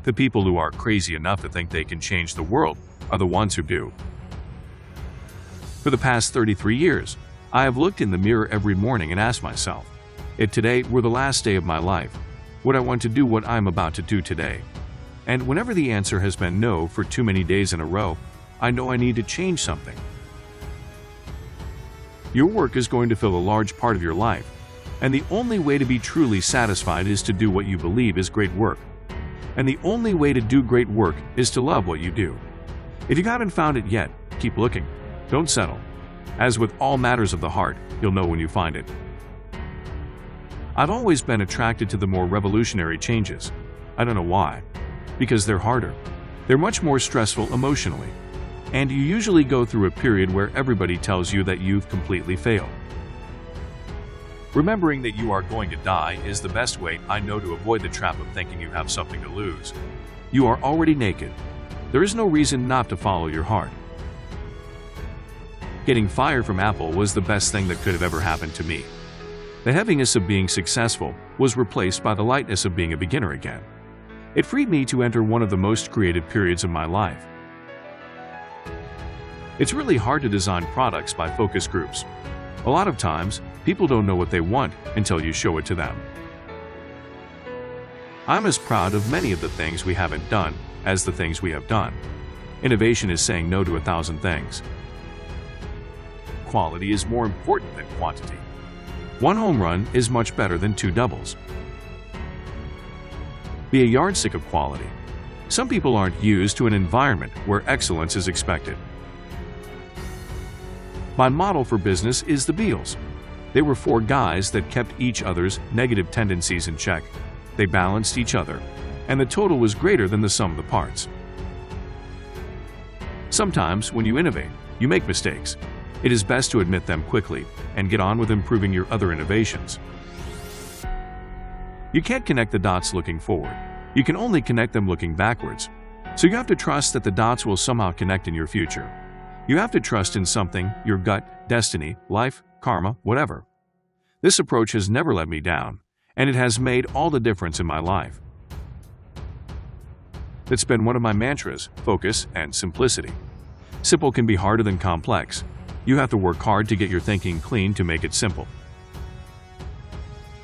The people who are crazy enough to think they can change the world are the ones who do. For the past 33 years, I have looked in the mirror every morning and asked myself, if today were the last day of my life, would I want to do what I'm about to do today? And whenever the answer has been no for too many days in a row, I know I need to change something. Your work is going to fill a large part of your life, and the only way to be truly satisfied is to do what you believe is great work. And the only way to do great work is to love what you do. If you haven't found it yet, keep looking. Don't settle. As with all matters of the heart, you'll know when you find it. I've always been attracted to the more revolutionary changes. I don't know why. Because they're harder. They're much more stressful emotionally. And you usually go through a period where everybody tells you that you've completely failed. Remembering that you are going to die is the best way I know to avoid the trap of thinking you have something to lose. You are already naked. There is no reason not to follow your heart. Getting fired from Apple was the best thing that could have ever happened to me. The heaviness of being successful was replaced by the lightness of being a beginner again. It freed me to enter one of the most creative periods of my life. It's really hard to design products by focus groups. A lot of times, people don't know what they want until you show it to them. I'm as proud of many of the things we haven't done as the things we have done. Innovation is saying no to 1,000 things. Quality is more important than quantity. One home run is much better than 2 doubles. Be a yardstick of quality. Some people aren't used to an environment where excellence is expected. My model for business is the Beals. They were 4 guys that kept each other's negative tendencies in check. They balanced each other, and the total was greater than the sum of the parts. Sometimes, when you innovate, you make mistakes. It is best to admit them quickly and get on with improving your other innovations. You can't connect the dots looking forward. You can only connect them looking backwards. So you have to trust that the dots will somehow connect in your future. You have to trust in something, your gut, destiny, life, karma, whatever. This approach has never let me down, and it has made all the difference in my life. That's been one of my mantras: focus and simplicity. Simple can be harder than complex. You have to work hard to get your thinking clean to make it simple.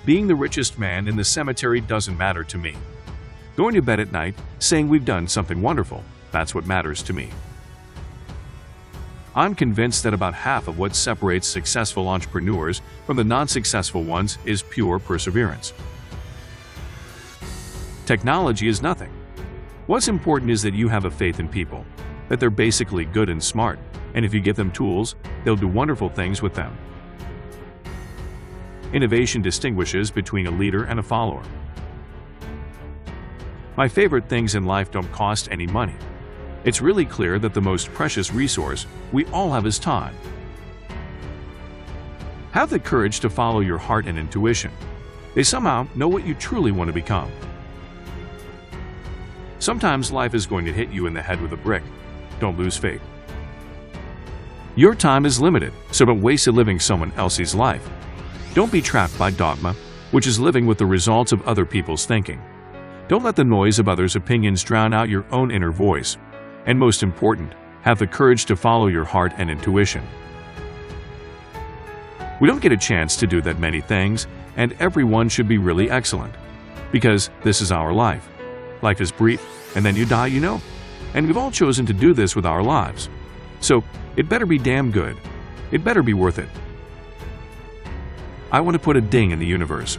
Being the richest man in the cemetery doesn't matter to me. Going to bed at night, saying we've done something wonderful, that's what matters to me. I'm convinced that about half of what separates successful entrepreneurs from the non-successful ones is pure perseverance. Technology is nothing. What's important is that you have a faith in people, that they're basically good and smart, and if you give them tools, they'll do wonderful things with them. Innovation distinguishes between a leader and a follower. My favorite things in life don't cost any money. It's really clear that the most precious resource we all have is time. Have the courage to follow your heart and intuition. They somehow know what you truly want to become. Sometimes life is going to hit you in the head with a brick. Don't lose faith. Your time is limited, so don't waste it living someone else's life. Don't be trapped by dogma, which is living with the results of other people's thinking. Don't let the noise of others' opinions drown out your own inner voice. And most important, have the courage to follow your heart and intuition. We don't get a chance to do that many things, and everyone should be really excellent. Because this is our life. Life is brief, and then you die, you know. And we've all chosen to do this with our lives. So, it better be damn good. It better be worth it. I want to put a ding in the universe.